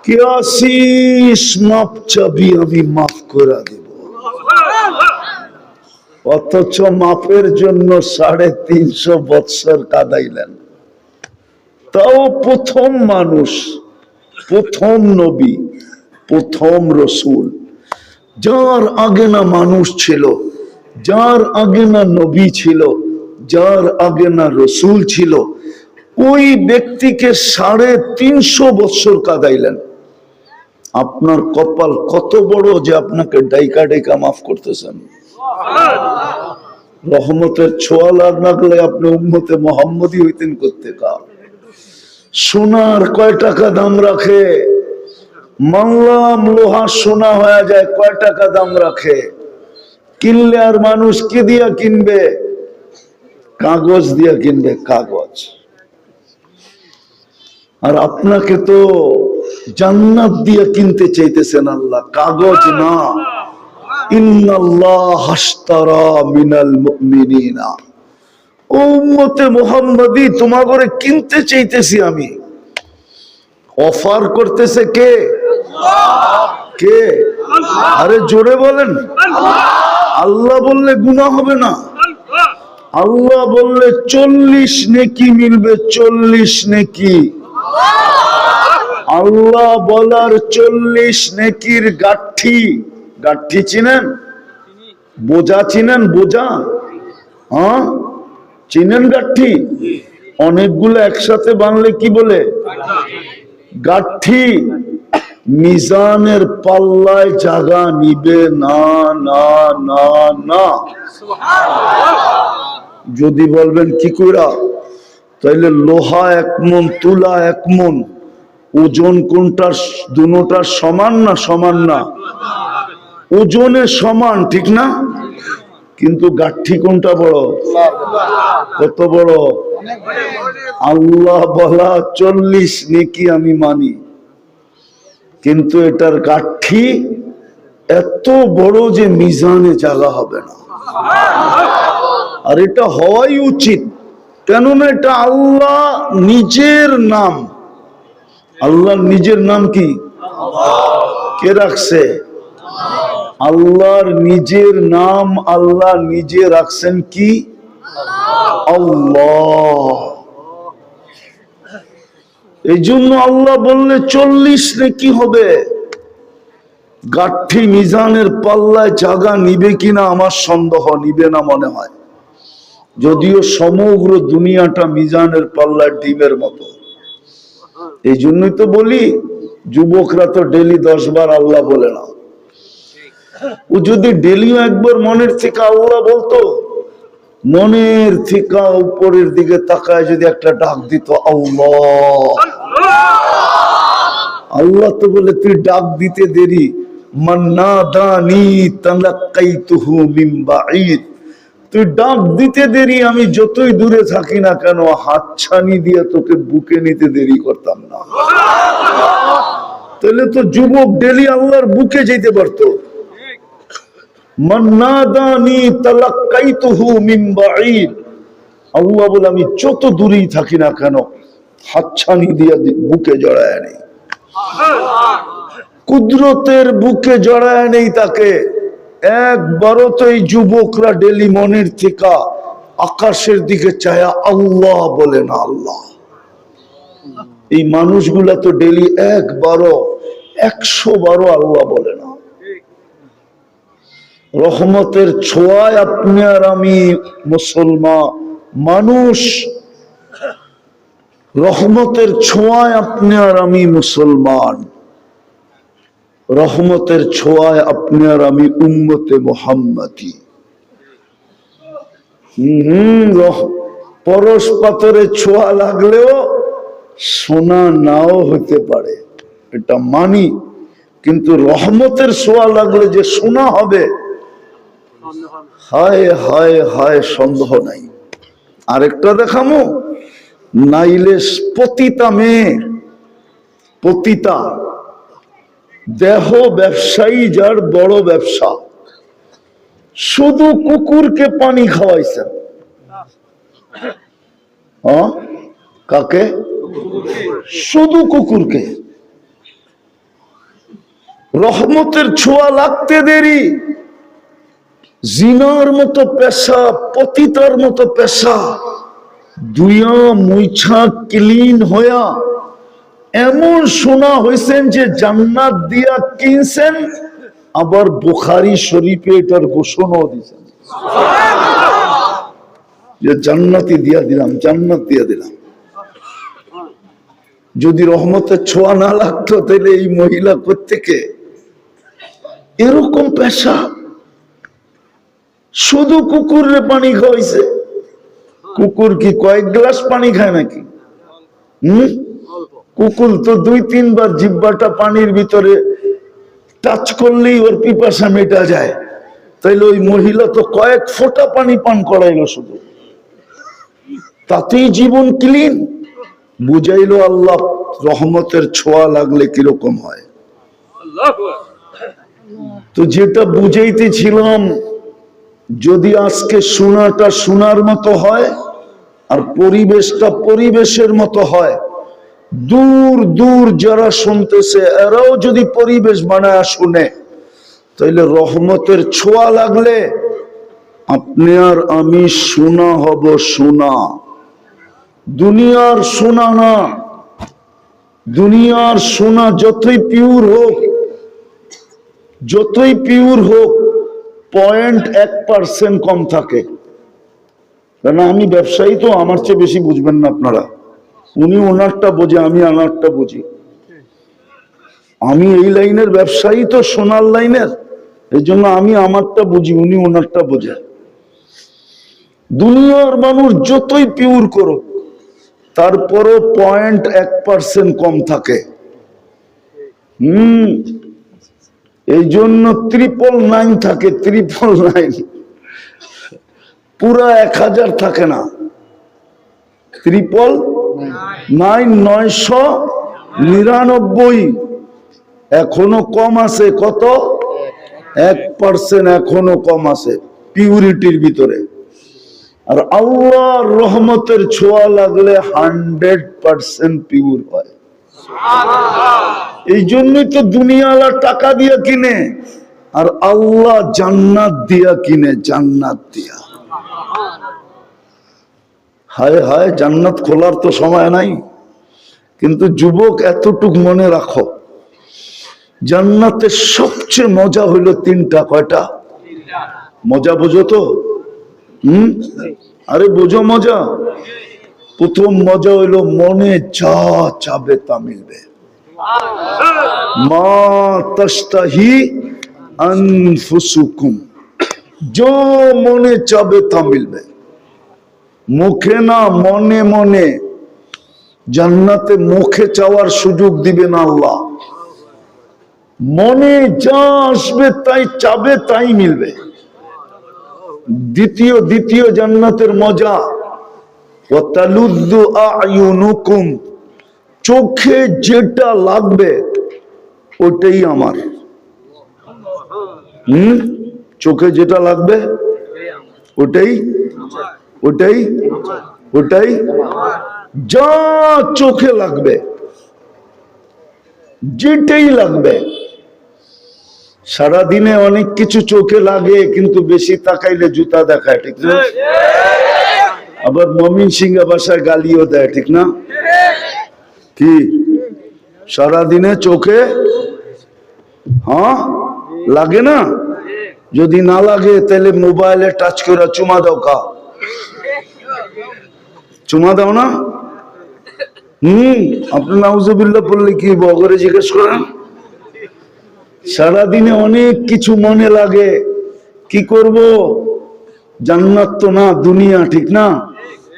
কি আসিস মাপ চাবি, আমি মাফ করে দেব। অথচ মাপের জন্য 350 বৎসর কাঁদাইলেন। তাও প্রথম মানুষ, প্রথম নবী, প্রথম রসুল, যার আগে না মানুষ ছিল, যার আগে না নবী ছিল, যার আগে না রসুল ছিল, ওই ব্যক্তিকে 350 বৎসর কাঁদাইলেন। আপনার কপাল কত বড় যে আপনাকে ডাইকা ডাইকা মাফ করতেছেন। রহমতের ছোঁয়া লাগলে আপনি উম্মতে মুহাম্মদী হইতেন করতে কা। সোনার কয় টাকা দাম রাখে? মানলাম লোহা সোনা হয়ে যায়, কয় টাকা দাম রাখে? কিনলে আর মানুষ কি দিয়া কিনবে? কাগজ দিয়া কিনবে, কাগজ। আর আপনাকে তো জান্নাত দিয়ে কিনতে চাইতেছেন আল্লাহ, কাগজ না। ইন্নাল্লাহ হাশতারা মিনাল মুমিনিনা, উম্মতে মুহাম্মাদি তোমাগরে কিনতে চাইতেছি আমি। অফার করতেছে কে? কে? আরে জোরে বলেন। আল্লাহ বললে গুনাহ হবে না। আল্লাহ বললে 40 নেকি মিলবে, 40 নেকি। আল্লাহ বলার 40 নেকির গাঠি, গাঠি চিনেন? বোঝা চিনেন? বোঝা, হ্যাঁ চিনেন? গাঠি অনেকগুলো একসাথে বানলে কি বলে? গাঠি। মিজানের পাল্লায় জায়গা নিবে না, না, না, না। যদি বলবেন কি কইরা, তাইলে লোহা 1 মণ, তুলা 1 মণ, ওজন কোনটার? দুটোটার সমান না? সমান না, ওজনে সমান, ঠিক না? কিন্তু গাঠি কোনটা বড়? কত বড়? আল্লাহ বলা 40 নেকি আমি মানি, কিন্তু এটার গাঠি এত বড় যে মিজানে জায়গা হবে না। আর এটা হওয়াই উচিত, কেননা এটা আল্লাহ নিজের নাম। আল্লাহর নিজের নাম কি? কে রাখছে? আল্লাহর নিজের নাম আল্লাহ নিজে রাখছেন কি? আল্লাহ। এই জন্য আল্লাহ বললে 40 নেকি হবে। গাঠি মিজানের পাল্লায় জায়গা নিবে কিনা আমার সন্দেহ, নিবে না মনে হয়। যদিও সমগ্র দুনিয়াটা মিজানের পাল্লায় ডিমের মতো। এই জন্যই তো বলি, যুবকরা তো ডেলি 10 বার আল্লাহ বলে না। ও যদি ডেলিও একবার মনের থেকে আল্লাহ বলতো, মনের থেকে উপরের দিকে তাকায় যদি একটা ডাক দিত আল্লাহ, আল্লাহ তো বলে তুই ডাক দিতে দেরি। মান্নাদানি তালাক্কাইতুহু মিন বাঈদ, তুই ডাক দিতে দেরি, আমি যতই দূরে থাকি না কেন হাতছানি দিয়ে তোকে বুকে নিতে দেরি করতাম না। তাহলে তো যুবক ডেলি আল্লাহর বুকে যেতে পারতো। মান্নাদানি তালাক্কাইতুহু মিন বাঈদ, আল্লাহ বলে আমি যত দূরেই থাকি না কেন হাতছানি দিয়ে বুকে জড়ায় নেই, কুদরতের বুকে জড়ায় নেই তাকে। একবারও তো এই যুবকরা ডেলি মনের থেকে আকাশের দিকে চায়া আল্লাহ বলে না। আল্লাহ, এই মানুষগুলা তো ডেলি একবারও 100 বারও আল্লাহ বলে না। রহমতের ছোঁয়ায় আপনি আর আমি মুসলমান মানুষ, রহমতের ছোঁয়ায় আপনি আর আমি মুসলমান, রহমতের ছোঁয়ায় আপনি আর আমি উম্মতে মুহাম্মাদি। পরশ পাথরের ছোঁয়া লাগলেও সোনা নাও হতে পারে, এটা মানি, কিন্তু রহমতের ছোঁয়া লাগলে যে সোনা হবে, হায় হায় হায়, সন্দেহ নাই। আরেকটা দেখামো, নাইলে পতিতা মেয়ে, পতিতা দেহ ব্যবসায়ী, যার বড় ব্যবসা, শুধু কুকুরকে পানি খাওয়াইছেন। কাকে? শুধু কুকুরকে। রহমতের ছোঁয়া লাগতে দেরি, জিনার মতো পেশা, পতিতার মতো পেশা দুইয়া মুইছা ক্লিন হইয়া এমন শোনা হয়েছেন যে জান্নাত দিয়া কিনছেন, আবার বুখারী শরীফে এটার ঘোষণাও দিয়েছেন যে জান্নাতি দিয়া দিলাম, জান্নাত দিয়া দিলাম। যদি রহমতের ছোঁয়া না লাগতো তাহলে এই মহিলা কোত্থেকে এরকম পেশা? শুধু কুকুরের পানি খাওয়াইছে। কুকুর কি কয়েক গ্লাস পানি খায় নাকি? কুকুর তো 2-3 বার জিহ্বাটা পানির ভিতরে টাচ করলেই ওর পিপাসা মেটা যায়। তাইলে ওই মহিলা তো কয়েক ফোঁটা পানি পান করাইলো শুধু, তাতেই জীবন ক্লিন। বুঝাইলো আল্লাহ রহমতের ছোঁয়া লাগলে কিরকম হয়। তো যেটা বুঝাইতেছিলাম, যদি আজকে শোনাটা শোনার মতো হয় আর পরিবেশটা পরিবেশের মতো হয়, দূর দূর যারা শুনতেছে এরাও যদি পরিবেশ বানায় শুনে, তাইলে রহমতের ছোঁয়া লাগলে আপনি আর আমি শোনা হব। শোনা দুনিয়ার শোনা না। দুনিয়ার শোনা যতই পিওর হোক, যতই পিওর হোক, 0.1% কম থাকে। কারণ আমি ব্যবসায়ী, তো আমার চেয়ে বেশি বুঝবেন না আপনারা। উনি ওনারটা বোঝে, আমি আমারটা বুঝি। আমি এই লাইনের ব্যবসায়ী, তো সোনার লাইনের, এই জন্য আমি আমারটা বুঝি, উনি ওনারটা বোঝে। দুনিয়ার মানুষ যতই পিওর করুক, তারপরও 0.1% কম থাকে। এই জন্য 999 থাকে, 999, পুরা 1000 থাকে না। 999 এখনো কম আছে। কত? 1% এখনো কম আছে পিউরিটির ভিতরে। আর আল্লাহর রহমতের ছোঁয়া লাগলে 100% পিওর হয়। এই জন্যই তো দুনিয়াওয়ালা টাকা দিয়া কিনে, আর আল্লাহ জান্নাত দিয়া কিনে, জান্নাত দিয়া। হায় হায়, জান্নাত খোলার তো সময় নাই। কিন্তু যুবক, এতটুক মনে রাখো, জান্নাতের সবচেয়ে মজা হইল 3টা। কয়টা মজা বোঝো তো? আরে বোঝো মজা। প্রথম মজা হইল মনে যা চাবে তা মিলবে। মা তাশতাহি আনফুসুকুম, जो মনে চাবে তা মিলবে। মুখে না, মনে মনে। জান্নাতে মুখে চাওয়ার সুযোগ দিবে না আল্লাহ। মনে যা আসবে তাই চাবে, তাই মিলবে। দ্বিতীয় জান্নাতের মজা, ওয়াতালুদ্দু আয়ুনুকুম, চোখে যেটা লাগবে ওটাই আমার। চোখে যেটা লাগবে ওটাই ওটাই ওটাই যা চোখে লাগবে, যেটাই লাগবে। সারাদিনে অনেক কিছু চোখে লাগে, কিন্তু বেশি তাকাইলে জুতা দেখায়, ঠিক না? আবার মমিন সিংহা ভাষায় গালিও দেয়, ঠিক না? কি সারাদিনে চোখে লাগে না? যদি না লাগে তাহলে মোবাইলে টাচ করে চুমা দাও। চুমা দাও না? আপনি নাউজুবিল্লাহ পড়লে কি বগরে জিজ্ঞেস করেন? সারাদিনে অনেক কিছু মনে লাগে, কি করব? জান্নাত তো না, দুনিয়া, ঠিক না?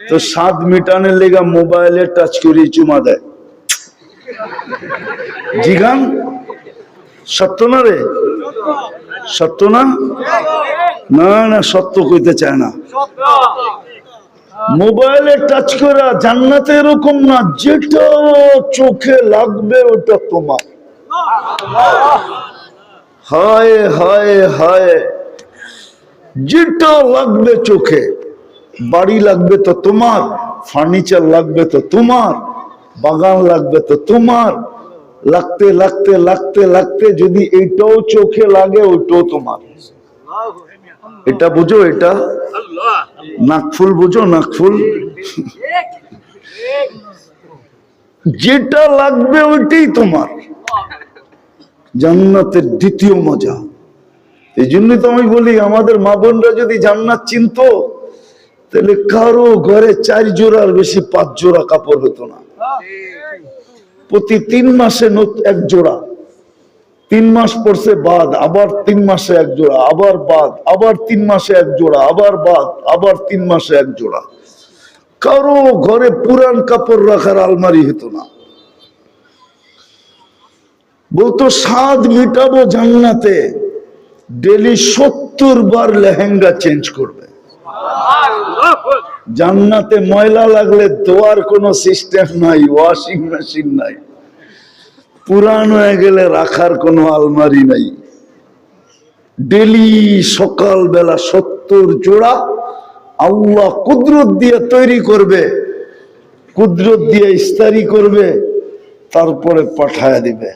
তো স্বাদ মেটানোর লেগা মোবাইলে টাচ করে চুমা দেয়। জিগান সত্য না রে? সত্য না? না না, সত্য কইতে চায় না। মোবাইলে টাচ করা। জান্নাতে এরকম না, যেটা চোখে লাগবে ওটা তোমার। হায় হায় হায়, যেটা লাগবে চোখে। বাড়ি লাগবে তো তোমার, ফার্নিচার লাগবে তো তোমার, বাগান লাগবে তো তোমার, লাগতে লাগতে লাগতে লাগতে যদি এইটাও চোখে লাগে ওইটাও তোমার। এটা বুঝো, এটা নাকফুল বুঝো, নাকফুল যেটা লাগবে ওইটাই তোমার। জান্নাতের দ্বিতীয় মজা। এই জন্যই তো আমি বলি আমাদের মা বোনরা যদি জান্নাত চিনতো তাহলে কারো ঘরে 4 জোড়ার বেশি 5 জোড়া কাপড় হতো না। প্রতি 3 মাসে 1 জোড়া, 3 মাস পরছে বাদ, আবার 3 মাসে 1 জোড়া, আবার বাদ, আবার 3 মাসে 1 জোড়া, আবার বাদ, আবার 3 মাসে 1 জোড়া। কারো ঘরে পুরান কাপড় রাখার আলমারি হতো না। বলতো স্বাদ মিটাবো জান্নাতে, ডেলি 70 বার লেহেঙ্গা চেঞ্জ করবে। জান্নাতে ময়লা লাগলে ধোয়ার কোনো সিস্টেম নাই, ওয়াশিং মেশিন নাই, পুরান হয়ে গেলে রাখার কোনো আলমারি নাই। ডেলি সকাল বেলা 70 জোড়া আল্লাহ কুদরত দিয়ে তৈরি করবে, কুদরত দিয়ে ইস্তারি করবে, তারপরে পাঠায় দিবে।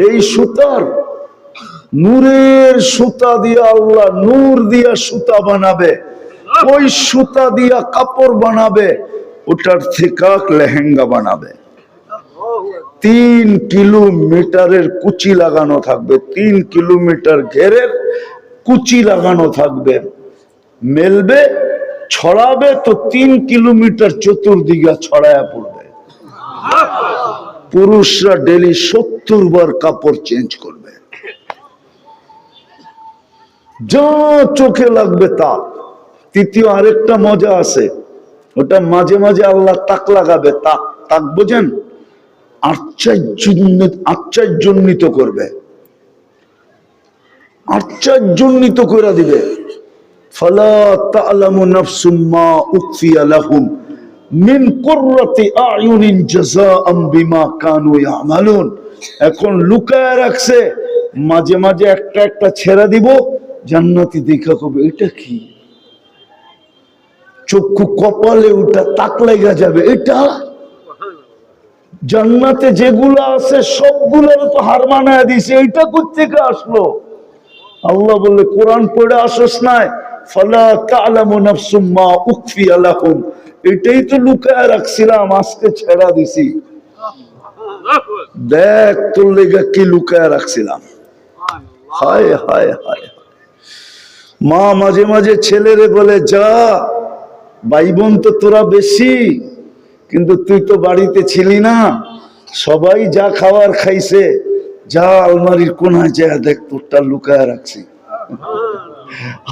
এই সুতার নূরের সুতা দিয়ে আল্লাহ নূর দিয়া সুতা বানাবে, ওই সুতা দিয়া কাপড় বানাবে, ওটার থেকে লেহেঙ্গা বানাবে। 3 কিলোমিটারের কুচি লাগানো থাকবে, 3 কিলোমিটার ঘেরের কুচি লাগানো থাকবে। মেলবে, ছড়াবে তো 3 কিলোমিটার চতুর্দিকে ছড়ায়া পড়বে। পুরুষরা ডেলি 70 বার কাপড় চেঞ্জ করবে। যা চোখে লাগবে তা। তৃতীয় আরেকটা মজা আছে, ওটা মাঝে মাঝে আল্লাহ তাক লাগাবে। তাক, তাক বোঝেন? আশ্চর্যান্বিত করবে, আশ্চর্যান্বিত করে দিবে। ফালা তা'লামু নাফসুম মা উখফিয়া লাহুম মিন কুররাতি আ'য়ুনিন জাযাআম বিমা কানু ইয়ামালুন। এখন লুকায় রাখছে, মাঝে মাঝে একটা একটা ছেড়ে দিব, জান্নাতি দেখা কবে এটা কি, চক্ষু কপালে ওটা তাক লাগা যাবে। এটা জান্নাতে যেগুলো আছে সবগুলোর তো হার মানায় দিছে, এটা কোত্থেকে আসলো? আল্লাহ বললে কোরআন পড়ে আসোস নাই, ফালা তা'লামু নাফসুম মা উখফিয়া লাহুম, এটাই তো লুকায় রাখছিলাম, আজকে ছেড়া দিছি, দেখ তোর লেগা কি লুকায় রাখছিলাম। হায় হায় হায়। মা মাঝে মাঝে ছেলেরে বলে, যা ভাই বোন তো তোরা বেশি, কিন্তু তুই তো বাড়িতে ছিলি না, সবাই যা খাওয়ার খাইছে, যা আলমারির কোনায় যা দেখ তোরটা লুকায় রাখছি।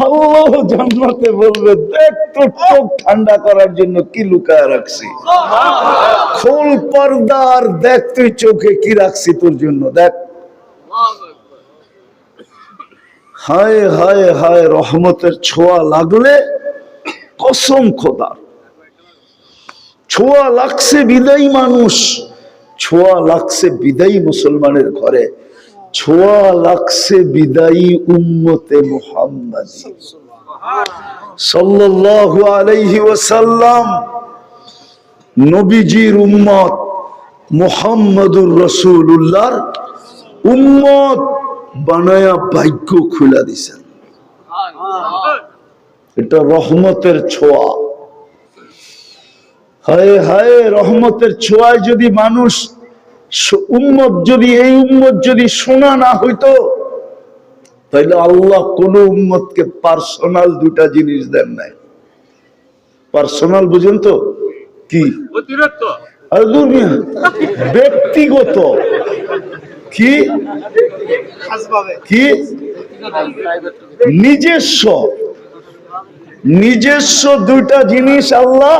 আল্লাহ জান্নাতে বলবে, দেখ তোর চোখ ঠান্ডা করার জন্য কি লুকায় রাখছি, খোল পর্দা আর দেখ তুই চোখে কি রাখছি তোর জন্য, দেখ। হায় হায় হায়, রহমতের ছোঁয়া লাগলে, কসম খোদার, ছোঁয়া লাগছে বিদায়ী মানুষ, ছোঁয়া লাগছে বিদায়ী মুসলমানের ঘরে, ছোঁয়া লাগছে বিদায়ী উম্মতে মুহাম্মাদী সাল্লাল্লাহু আলাইহি ওয়াসাল্লাম, নবীজির উম্মত মুহাম্মাদুর রাসূলুল্লাহর উম্মত বানায়া ভাগ্য খুলে দিছেন। এটা রহমতের ছোঁয়া। হায় হায়, রহমতের ছোঁয়ায় যদি মানুষ উম্মত, যদি এই উম্মত যদি শোনা না হইতো, তাহলে আল্লাহ কোন উম্মতকে পার্সোনাল 2টা জিনিস দেন নাই। পার্সোনাল বুঝেন তো কি? ব্যক্তিগত। কি কি? নিজস্ব। নিজস্ব 2টা জিনিস আল্লাহ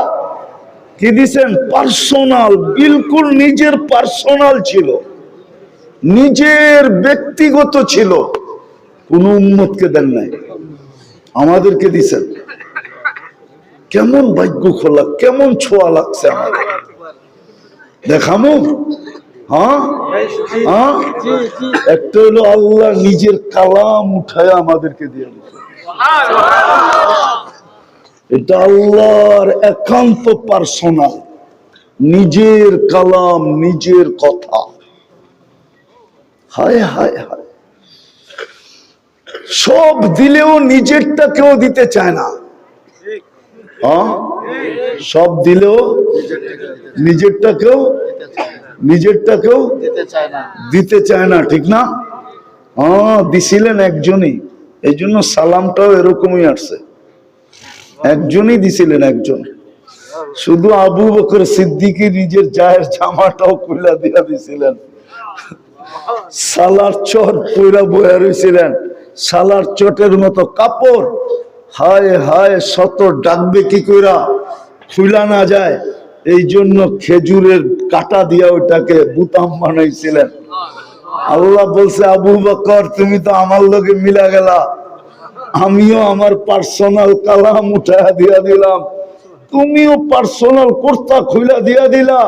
কি দিছেন? পার্সোনাল, বিলকুল নিজের পার্সোনাল ছিল, নিজের ব্যক্তিগত ছিল, কোন উম্মতকে দেন নাই, আমাদেরকে দিছেন। কেমন ভাগ্য খোলা, কেমন ছোঁয়া লাগছে আমাদের, দেখামো? হ্যাঁ হ্যাঁ, একটা হলো আল্লাহ নিজের কালাম উঠায় আমাদেরকে দিয়ে দিচ্ছে, এটা আল্লাহর একান্ত পার্সোনাল, নিজের কালাম, নিজের কথা। হায় হায় হায়, সব দিলেও নিজেরটা কেউ দিতে চায় না। সব দিলেও নিজেরটা কেউ দিতে চায় না, ঠিক না? দিছিলেন একজনই, এই জন্য সালামটাও এরকমই আসছে। একজনই দিছিলেন, একজন। শুধু আবু বকর সিদ্দিকী নিজের জায়ের জামাটাও খুলে দিয়া দিছিলেন। সালার চট পইরা বয়া রইছিলেন, সালার চটের মতো কাপড়। হায় হায়, শত ডাকবে কি কইরা খুলা না যায়, এই জন্য খেজুরের কাটা দিয়া ওটাকে বুতাম বানাইছিলেন। আল্লাহ বলছে, আবু বকর তুমি তো আমার লগে মিলা গেলা, আমিও আমার পার্সোনাল কালাম উঠায়া দিয়া দিলাম, তুমিও পার্সোনাল কুর্তা খুলা দিয়া দিলা।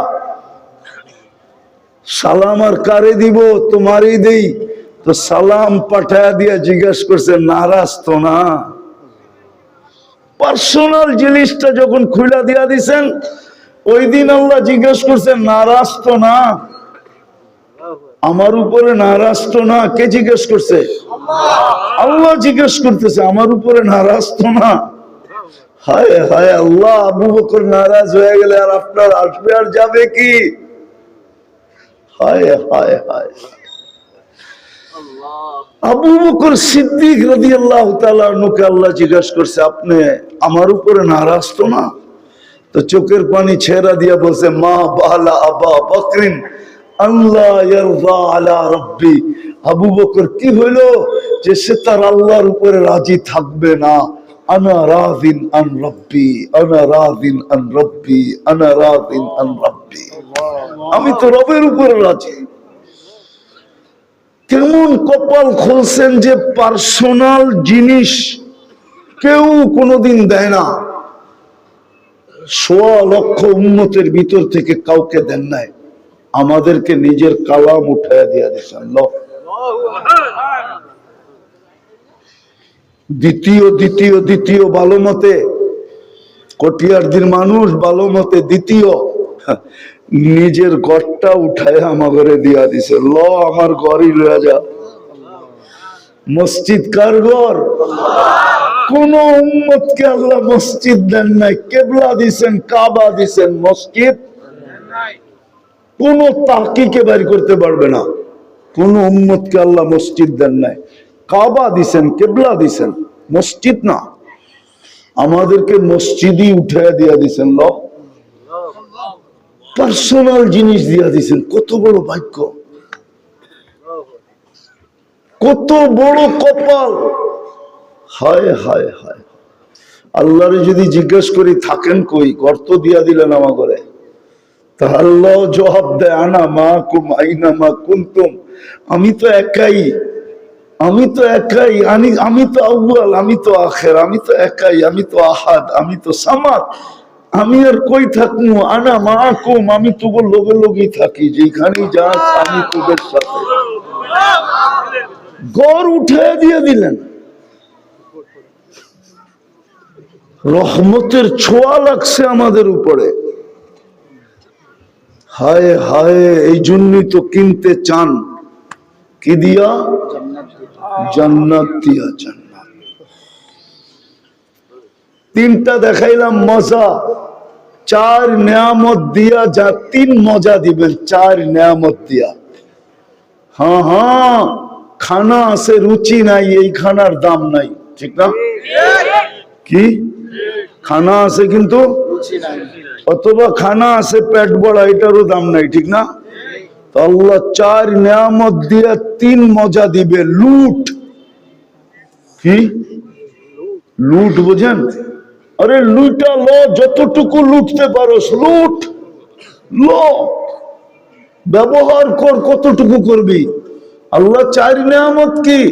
সালাম আর কারে দিব? তোমারই দেই। তো সালাম পাঠায়া দিয়া জিজ্ঞেস করছে, নারাজ তো না? পার্সোনাল জিনিসটা যখন খুলা দিয়া দিছেন, ওই দিন আল্লাহ জিজ্ঞেস করছে, নারাজ তো না? আমার উপরে নারাজ তো না? কে জিজ্ঞেস করছে? আল্লাহ জিজ্ঞেস করতেছে, আমার উপরে নারাজ তো না? হায় হায় আল্লাহ, আবু বকর নারাজ হয়ে গেলে আর আপনার আসবে আর যাবে কি? হায় হায় হায়। আবু বকর সিদ্দিক রাদিয়াল্লাহু তাআলা আনহুকে আল্লাহ জিজ্ঞাসা করছে, আপনি আমার উপরে নারাজ তো না? তো চোখের পানি ছেড়া দিয়া বলছে, মা বালা আবা বকরিন আল্লাহ ইয়ারদা আলা রাব্বি। আবু বকর কি হইলো যে সে তার আল্লাহর উপরে রাজি থাকবে না? আনা রাদিন আন রাব্বি, আনা রাদিন আন রাব্বি, আনা রাদিন আন রাব্বি। আমি তো রবের উপরে রাজি। কেমন কপাল খুলছেন যে পার্সোনাল জিনিস কেউ কোনোদিন দেয় না। ১৬ লক্ষ উম্মতের ভিতর থেকে কাউকে দেন নাই, আমাদেরকে নিজের কালাম উঠায় দিয়া দিয়েছেন। দ্বিতীয় দ্বিতীয় দ্বিতীয় ভালো মতে কটিয়ারদির মানুষ ভালো মতে দ্বিতীয় নিজের ঘরটা উঠায় আমার ঘরে দিয়া দিছে। আমার ঘরই লয়া যা। মসজিদ কার ঘর? কোন উম্মতকে আল্লাহ মসজিদ দেন নাই, কেবলা দিছেন, কাবা দিছেন, মসজিদ কোন তাকিকে বাইর করতে পারবে না। কোন উম্মতকে আল্লাহ মসজিদ দেন নাই, কাবা দিছেন, কেবলা দিছেন, মসজিদ না। আমাদেরকে মসজিদই উঠায় দিয়া দিছেন। পার্সোনাল জিনিস দিয়া দিছেন। কত বড় ভাগ্য, কত বড় কপাল। হায় হায় হায়। আল্লাহরে যদি জিজ্ঞেস করি থাকেন কই, গর্ত দিয়া দিলেন আমার ঘরে, তা আল্লাহ জবাব দেয়, আনা মাকুম আইনা মা কুনতুম। আমি তো একাই, আমি তো একাই, আমি তো আউয়াল, আমি তো আখের, আমি তো একাই, আমি তো আহাদ, আমি তো সামাদ। আমি আর কই থাকবো? আনা মাকুম, আমি তোর লগে লগেই থাকি, যেখানেই যাস আমি তোদের সাথে। গড় উঠে দিয়ে দিলেন। রহমতের ছোঁয়া লাগছে আমাদের উপরে। হায় হায়, এই জন্যই তো কিনতে চান কি দিয়া? জান্নাত দিয়া। জান্নাত তিনটা দেখাইলাম মজা, 4 নিয়ামত দিয়া যা 3 মজা দিবেন, 4 নিয়ামত দিয়া। হ্যাঁ হ্যাঁ, খানা আছে, রুচি নাই, এই খানার দাম নাই, ঠিক না? কি খানা আছে কিন্তু রুচি নাই, অথবা খানা আছে পেট বড়া, এটারও দাম নাই, ঠিক না? তো আল্লাহ 4 নিয়ামত দিয়া 3 মজা দিবে। লুট। কি লুট বুঝেন? আরে লুটা লো, যতটুকু লুটতে পারোস লুট, লো, ব্যবহার কর, কতটুকু করবি। আল্লাহ 4 নিয়ামত কি?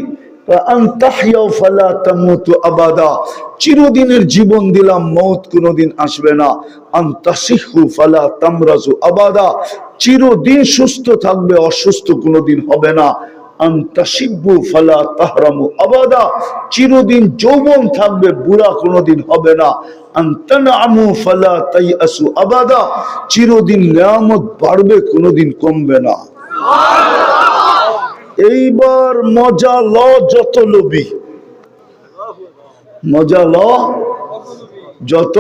চিরদিনের জীবন দিলাম, মৌত কোনদিন আসবে না। আবাদা, চিরদিন সুস্থ থাকবে, অসুস্থ কোনদিন হবে না। আবাদা, চিরদিন যৌবন থাকবে, বুড়া কোনদিন হবে না। আবাদা, চিরদিন নিয়ামত বাড়বে, কোনদিন কমবে না। এইবার মজা ল যত লোভী, মজা ল যত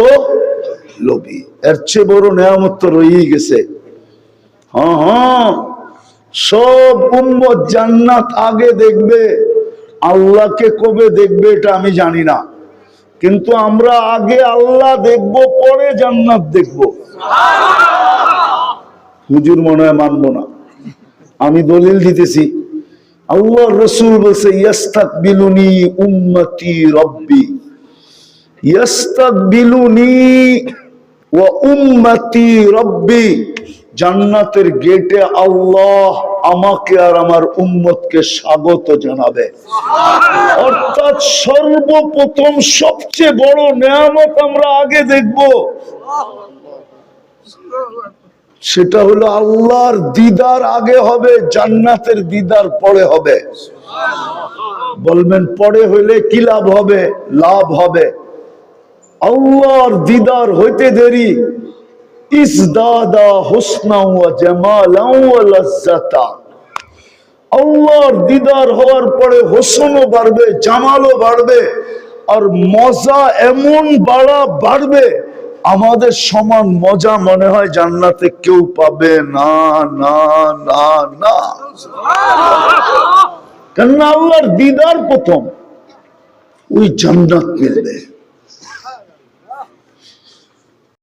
লোভী। এর চেয়ে বড় নেয়ামত তো রয়েই গেছে। হ্যাঁ হ্যাঁ, সব উম্মত জান্নাত আগে দেখবে, আল্লাহকে কবে দেখবে এটা আমি জানি না, কিন্তু আমরা আগে আল্লাহ দেখব, পরে জান্নাত দেখব। হুজুর মনে হয় মানবো না, আমি দলিল দিতেছি। আল্লাহ রসুল বলছে ইয়াস্তাকবিলুনি উম্মতি রব্বি, ইয়াস্তাকবিলুনি ওয়া উম্মতি রব্বি। জান্নাতের গেটে আল্লাহ আমাকে আর আমার উম্মতকে স্বাগত জানাবে। অর্থাৎ সর্বপ্রথম সবচেয়ে বড় নেয়ামত আমরা আগে দেখব, সেটা হলো আল্লাহর দিদার আগে হবে, জান্নাতের দিদার পরে হবে। বলবেন পরে হইলে কি লাভ হবে? লাভ হবে। আল্লাহর দিদার হইতে দেরি, ইজদাদা হুসনা ওয়া জামালা ওয়া লাজ্জাতা। আল্লাহর দিদার হওয়ার পরে হোসনও বাড়বে, জামালও বাড়বে, আর মজা এমন বাড়বে, আমাদের সমান মজা মনে হয় জান্নাতে কেউ পাবে না না না না। কেননা আল্লাহর দিদার প্রথম, ওই জান্নাত মিলবে।